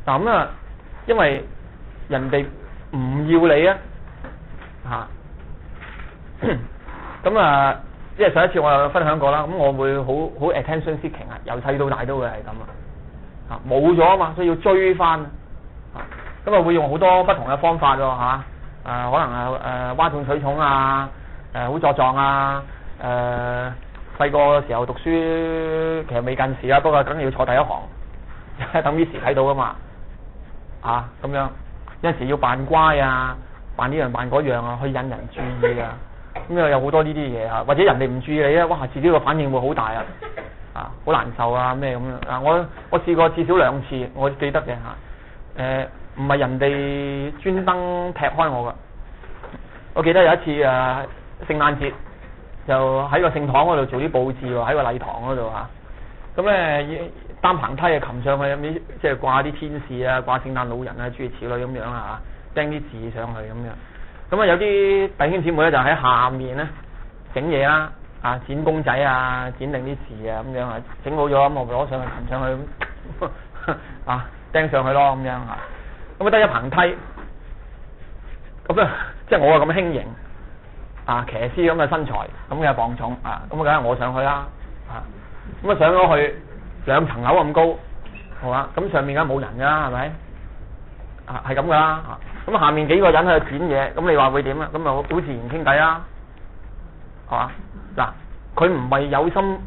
嗱咁啊，因為人哋唔要你啊，咁啊，即係上一次我有分享過啦，咁我會好 attention seeking 啊，由細到大都會係咁啊，冇咗啊嘛，所以要追翻咁啊會用好多不同嘅方法喎可能嘩眾取寵啊，好作狀啊，細個時候讀書其實未近視啊，不過梗係要坐第一行，等 Miss 睇到噶嘛，咁樣有陣時要扮乖啊，扮呢樣扮嗰樣啊，去引人注意啊，咁啊有好多呢啲嘢或者人哋唔注意你啊，哇自己個反應會好大好難受啊咩咁樣我試過至少2次，我記得嘅唔係人哋專登踢開我噶，我記得有一次聖誕節就喺個聖堂嗰度做啲佈置喎，喺個禮堂嗰度咁咧擔棚梯擒上去，即係掛啲天使啊，掛聖誕老人啊，諸如此類咁樣釘啲字上去咁樣。咁有啲弟兄姊妹咧就喺下面咧整嘢啦，剪公仔啊，剪定啲字啊咁樣整好咗咁我攞上去擒上去釘上去咯咁樣咁得一棚梯，咁啊即係我咁輕型騎師咁嘅身材，咁嘅磅重咁梗係我上去啦咁上咗去2層樓咁高，係嘛？咁上面梗係冇人㗎啦，係咪？係咁㗎啦。咁下面幾個人喺度剪嘢，咁你話會點啊？咁咪好自然傾偈啦，係嘛？嗱，佢唔係有心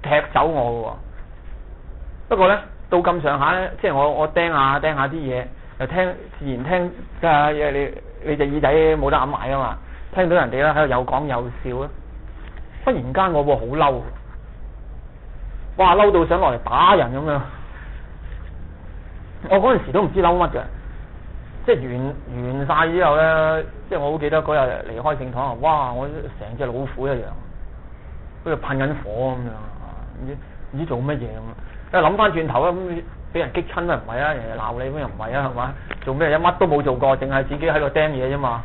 踢走我嘅喎，不過咧到咁上下咧，即係我釘下啲嘢，又自然聽，即係你隻耳仔冇得揞埋啊嘛，聽到人哋咧喺度又講又笑啊，忽然間我好嬲。哇！嬲到想落嚟打人咁樣，我嗰陣時都唔知嬲乜嘅，即係完晒之後咧，即係我好記得嗰日離開聖堂哇！我成隻老虎一樣，好似噴緊火咁樣，唔知做乜嘢咁。諗翻轉頭咁俾人激親啊，唔係啊，人哋鬧你咁又唔係啊，係嘛？做咩乜都冇做過，淨係自己喺度釘嘢啫嘛。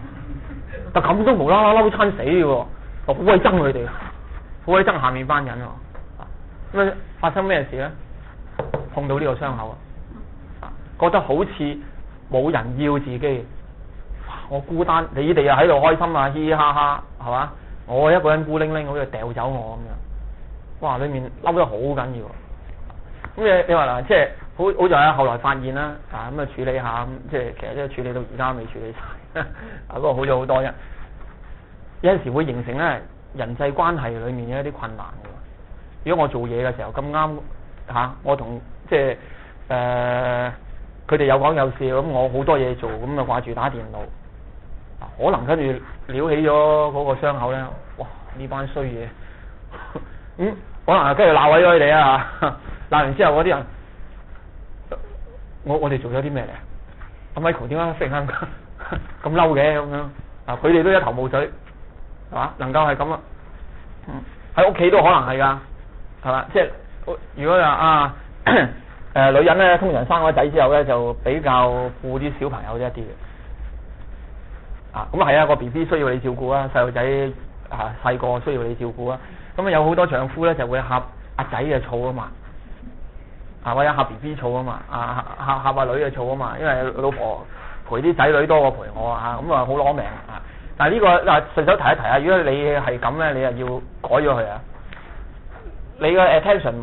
但咁都無啦啦嬲親死嘅喎，我好鬼憎佢哋，好鬼憎下面班人喎。咁發生咩事咧？碰到呢個傷口覺得好似冇人要自己，我孤單，你哋又喺度開心啊，嘻嘻哈哈，係嘛？我一個人孤零零，好似掉走我咁樣，哇！裏面嬲得好緊要。咁你話嗱，即係好在後來發現啦，咁啊處理下，咁即係其實都處理到而家未處理晒，不過好咗好多啫。有陣時會形成咧人際關係裏面嘅一啲困難嘅。如果我做嘢嘅時候咁啱我同即係佢哋有講有笑，咁我好多嘢做，咁啊掛住打電腦，可能跟住撩起咗嗰個傷口咧，哇！呢班衰嘢，可能跟住鬧毀咗佢哋啊！鬧完之後嗰啲人，我哋做咗啲咩嚟？Michael 點解忽然間咁嬲嘅咁樣？佢哋都一頭霧水，係嘛？能夠係咁喺屋企都可能係㗎。係嘛？即係如果話女人咧，通常生咗仔之後咧，就比較顧啲小朋友一啲嘅。咁係啊，個 B B 需要你照顧啊，細路仔細個需要你照顧啊。咁有好多丈夫咧就會呷阿仔嘅醋啊嘛，或者呷 B B 醋啊嘛，呷阿女嘅醋啊嘛，因為老婆陪啲仔女多過陪我咁啊好攞命但係呢個順手提一提啊，如果你係咁咧，你又要改咗佢啊。你嘅 attention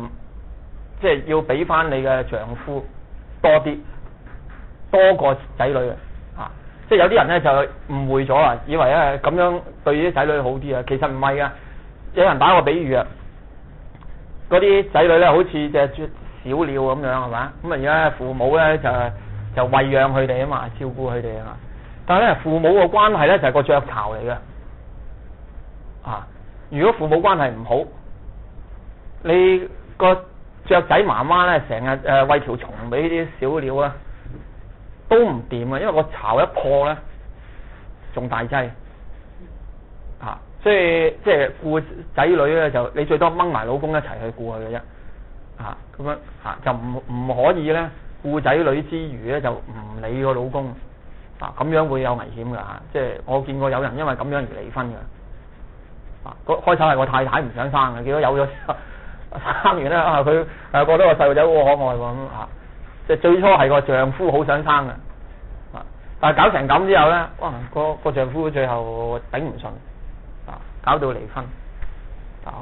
即係要俾翻你嘅丈夫多過仔女即係有啲人咧就誤會咗啦，以為咧咁樣對啲仔女好啲啊，其實唔係噶。有人打個比喻嗰啲仔女咧好似隻小鳥咁樣係嘛，咁而家父母咧就餵養佢哋啊嘛，照顧佢哋啊嘛。但係咧父母嘅關係咧就係個雀巢嚟嘅如果父母關係唔好，你個雀仔媽媽咧成日餵條蟲俾啲小鳥啊，都唔掂啊，因為個巢一破咧，仲大劑所以即係顧仔女咧，就你最多掹埋老公一齊去顧佢嘅啫咁樣就唔可以咧顧仔女之餘咧就唔理個老公咁樣會有危險㗎即係我見過有人因為咁樣而離婚㗎開頭係個太太唔想生嘅，結果有咗生完咧佢覺得個細路仔好可愛喎咁即係最初係個丈夫好想生嘅，但係搞成咁之後咧，哇個丈夫最後頂唔順，搞到離婚，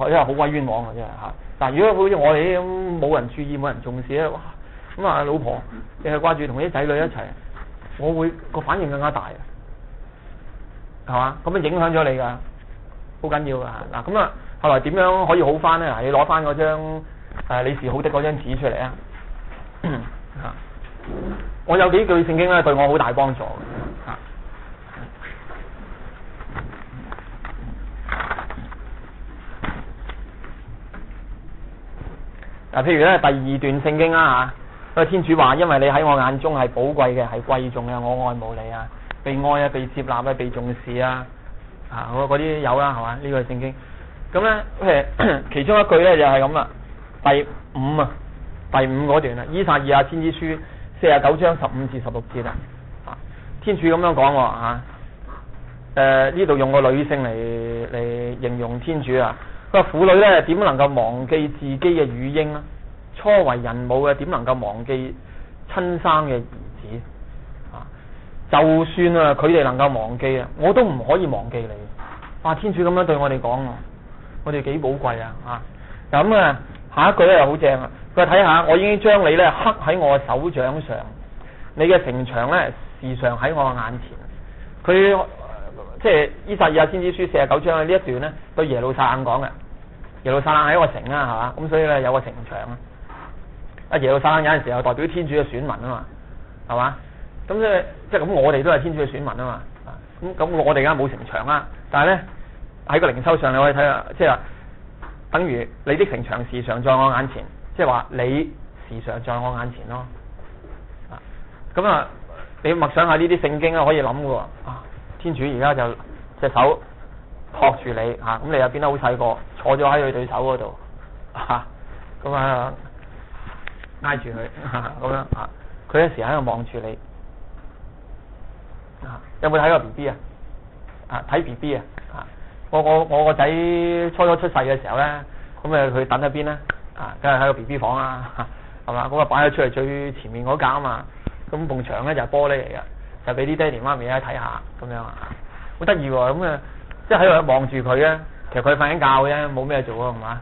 因為好鬼冤枉嘅真係嚇。但係如果好似我哋咁冇人注意冇人重視咧，哇咁啊老婆你係掛住同啲仔女一齊，我會個反應更加大，係嘛？咁啊影響咗你㗎，好緊要㗎嗱。咁啊後來點樣可以好翻咧？嗱，你攞翻嗰張你是好的嗰張紙出嚟啊！我有幾句聖經咧對我好大幫助嘅嗱，譬如咧第二段聖經啦嚇，天主話：因為你喺我眼中係寶貴嘅，係貴重嘅，我愛慕你啊，被愛啊，被接納啊，被重視啊，我嗰啲有啦係嘛？呢個係聖經。咁咧其中一句咧就係咁啦，第五嗰段啦，依撒意亞先知書49章15至16節啦。天主咁樣講喎呢度用個女性嚟形容天主啊。佢話婦女咧點能夠忘記自己嘅乳嬰啊？初為人母嘅點能夠忘記親生嘅兒子啊？就算啊佢哋能夠忘記啊，我都唔可以忘記你。天主咁樣對我哋講啊，我哋幾寶貴啊！咁啊下一句咧又好正啊！佢話睇下，我已經將你咧刻喺我嘅手掌上，你嘅城牆咧時常喺我眼前。佢即係依撒意亞先知書49章呢一段咧對耶路撒冷講嘅。耶路撒冷係一個城啦，係嘛？咁所以咧有個城牆啊。耶路撒冷有陣時候代表天主嘅選民啊嘛，係嘛？咁即係咁，我哋都係天主嘅選民啊嘛。咁我哋而家冇城牆啦，但係咧喺個靈修上你可以睇下，即係話等於你的城牆時常在我眼前，即係話你時常在我眼前咯。咁啊，你默想下呢啲聖經啊，可以諗嘅喎。天主而家就隻手托住你咁你又變得好細個，坐咗喺佢對手嗰度咁挨住佢咁樣佢一時喺度望住你有冇睇過 BB 睇 BB 我個仔初出世嘅時候咧，咁佢等喺邊咧梗係喺個 BB 房啦，係嘛？咁啊擺咗出嚟最前面嗰格啊嘛，咁埲牆咧就係玻璃嚟嘅，就俾啲爹哋媽咪咧睇下咁樣好得意喎。咁即係喺度望住佢咧，其實佢瞓緊覺啫，冇咩做啊，係嘛？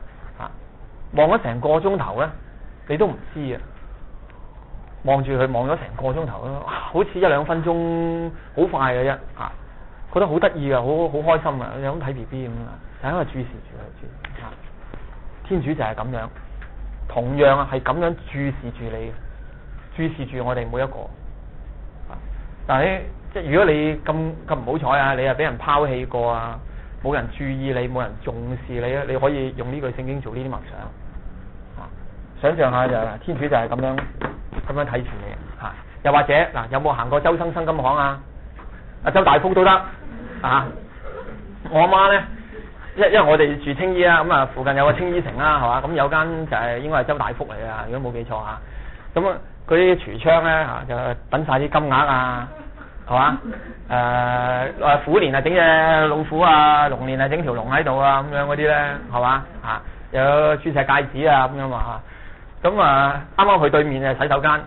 望咗成個鐘頭咧，你都唔知啊！望住佢望咗成個鐘頭咯，好似1-2分鐘，好快嘅啫覺得好得意啊，好開心啊，有咁睇 BB 咁就喺度注視住佢。天主就係咁樣，同樣係咁樣注視住你，注視住我哋每一個。但係即係如果你咁唔好彩你又俾人拋棄過冇人注意你，冇人重視你，你可以用呢句聖經做呢啲默想。想象下就天主就係咁樣睇住你又或者有冇行過周生金行周大福都得我阿媽咧，因為我哋住青衣啦，咁附近有個青衣城啦，係嘛？咁有間就係應該係周大福嚟㗎，如果冇記錯咁嗰啲櫥窗咧就等晒啲金額係嘛？虎年整隻老虎龍年整條龍喺度咁樣嗰啲咧，係嘛？有鑽石戒指咁樣嘛。咁啱啱去對面就洗手間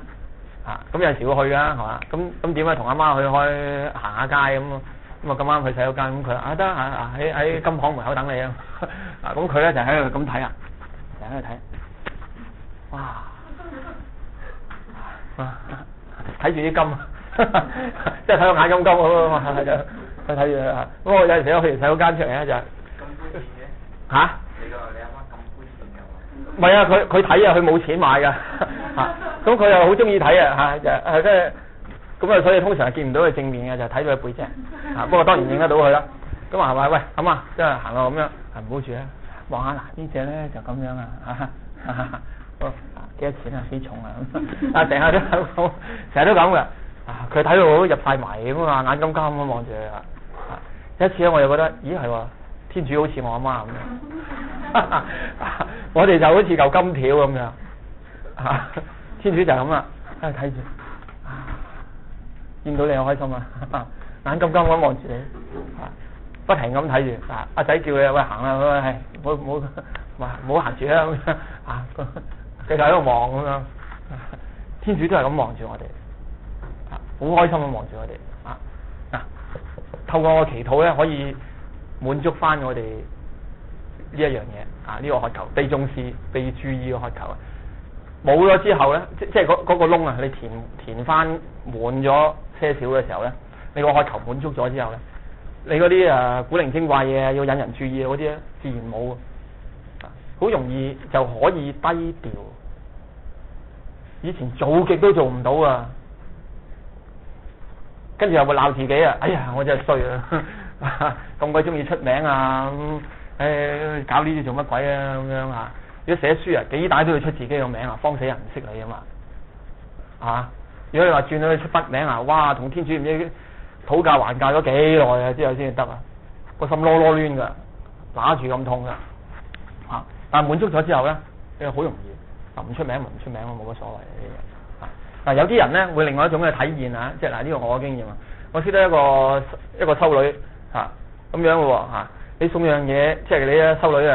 咁有陣時會去㗎，係嘛？咁點解同阿媽去行下街咁咁咁啱去洗手間，咁佢得喺金行門口等你咁佢咧就喺度咁睇就喺度睇，睇住啲金即係睇到眼金金咁嘛，睇住咁我有陣時去完洗手間出嚟咧就咁膚淺嘅你阿媽咁膚淺嘅唔係佢睇佢冇錢買㗎咁佢又好中意睇跟住。咁所以通常係見唔到佢正面嘅，就睇到佢背脊不過當然認得到佢啦。咁係咪？喂，咁即係行落咁樣，唔好住望下呢隻咧就咁樣幾多錢幾重成日都咁嘅佢睇到入晒埋咁眼金金咁望住佢一次咧，我又覺得咦係喎，天主好似我阿媽咁樣我哋就好似嚿金條咁樣天主就係咁啦，睇住。見到你好開心眼金金咁望住你不停咁睇住阿仔叫你喂行啦，唔好行住啦咁樣繼續喺度望咁樣天主都係咁望住我哋，好開心咁望住我哋透過我祈禱咧，可以滿足翻我哋呢一樣嘢呢個渴求，被重視、被注意嘅渴求啊！冇咗之後咧，即係嗰個窿啊，你填翻滿咗些少嘅時候咧，你個渴求滿足咗之後咧，你嗰啲古靈精怪嘢要引人注意嗰啲咧，自然冇好容易就可以低調。以前做極都做唔到啊，跟住又會鬧自己啊！哎呀，我真係衰啊！咁鬼中意出名啊！搞呢啲做乜鬼啊？咁樣如果寫書啊，幾大都要出自己個名啊，慌死人唔識你啊嘛！如果你話轉到去出筆名啊，哇！同天主唔知討價還價咗幾耐啊，之後先至得啊，個心囉囉攣噶，揦住咁痛噶但係滿足咗之後咧，你好容易。唔出名咪唔出名咯，冇乜所謂呢啲嘢。有啲人咧會另外一種嘅體驗即係呢個我嘅經驗啊。我識得一個修女咁樣嘅喎你送樣嘢，即係你咧修女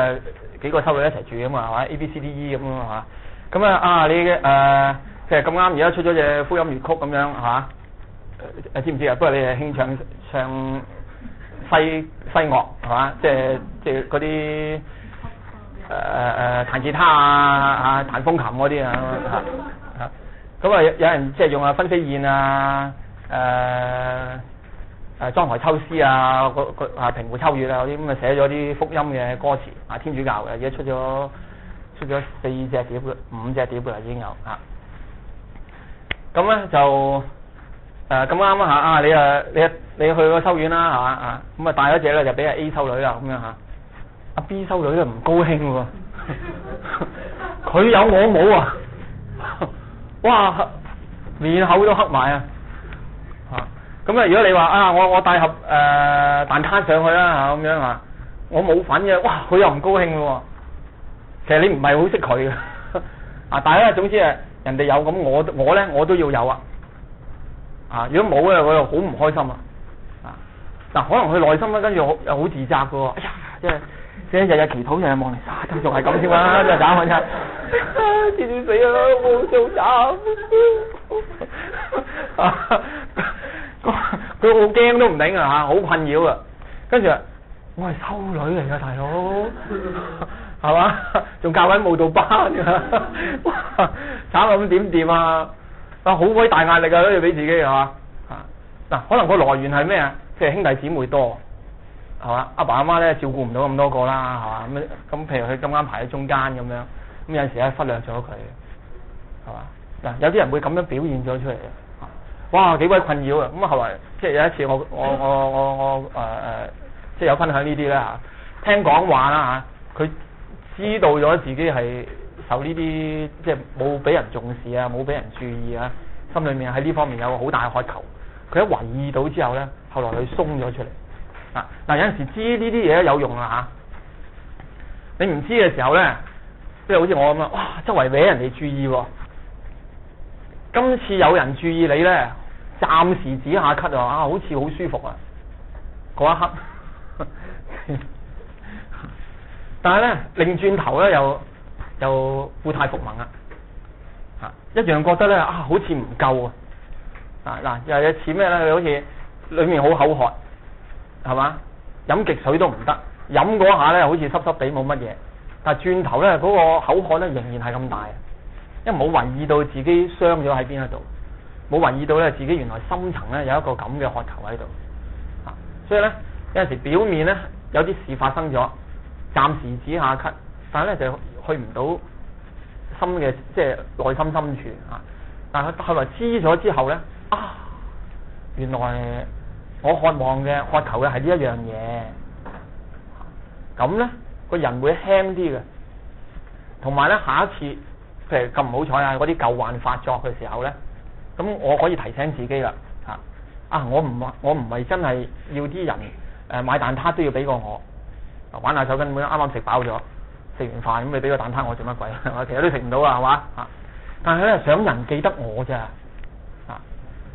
幾個修女一齊住㗎嘛係嘛 ABCDE 咁啊咁你嘅即係咁啱而家出咗隻福音粵曲咁樣知唔知啊？不過你係興唱西樂係嘛？即係嗰啲。彈吉他彈風琴嗰啲咁有人即係用分飛燕莊台秋詩平湖秋月嗰啲咁寫咗啲福音嘅歌詞天主教嘅，而家出咗4隻碟5隻碟已經有咁咧就咁啱你去個修院啦咁帶咗隻咧就俾A 修女啦咁樣B 修女都唔高興喎，佢有我冇啊！哇，面口都黑埋咁如果你話我帶盒蛋撻上去啦咁樣我冇份嘅，哇，佢又唔高興喎。其實你唔係好識佢嘅但係咧，總之人哋有咁，我咧我都要有如果冇咧，我又好唔開心可能佢內心咧跟住又好自責嘅喎，哎呀，即係日日祈禱，日日望嚟，都仲係咁添啦，真係慘真係，天主死啦，我好慘，佢好驚都唔頂好困擾啊！跟住我係修女嚟㗎，大佬，係嘛？仲教緊舞蹈班㗎，慘咁點掂啊？好鬼大壓力都要俾自己係嘛？可能個來源係咩啊？即係兄弟姊妹多。係嘛？阿爸阿媽咧照顧唔到咁多個啦，係嘛？咁譬如佢咁啱排喺中間咁樣，咁有陣時咧忽略咗佢，係嘛？有啲人會咁樣表現咗出嚟嘅，哇幾鬼困擾啊！咁後來即係有一次我即係有分享呢啲咧聽講話啦佢知道咗自己係受呢啲即係冇俾人重視冇俾人注意心裏面喺呢方面有個好大嘅渴求，佢一懷疑到之後咧，後來佢鬆咗出嚟。有陣時知呢啲嘢有用你唔知嘅時候咧，即係好似我咁哇，周圍俾人哋注意喎。今次有人注意你咧，暫時止下咳好似好舒服嗰一刻。但係咧，擰轉頭咧又故態復萌一樣覺得咧好似唔夠又有似咩咧？佢好似裏面好口渴。係嘛？飲極水都唔得，飲嗰下咧好似濕濕地冇乜嘢，但係轉頭咧嗰個口渴咧仍然係咁大，因為冇懷疑到自己傷咗喺邊一度，冇懷疑到咧自己原來深層咧有一個咁嘅渴求喺度，所以咧有陣時表面咧有啲事發生咗，暫時止下咳，但係咧就去唔到心嘅即係內心深處但係後來知咗之後咧原來我渴望嘅渴求嘅係呢一樣嘢，咁咧個人會輕啲嘅，同埋咧下一次譬如咁唔好彩嗰啲舊患發作嘅時候咧，咁我可以提醒自己啦我唔係真係要啲人買蛋撻都要俾過我，玩下手根本啱啱食飽咗，食完飯咁你俾個蛋撻我做乜鬼？我其實都食唔到係嘛但係咧想人記得我咋，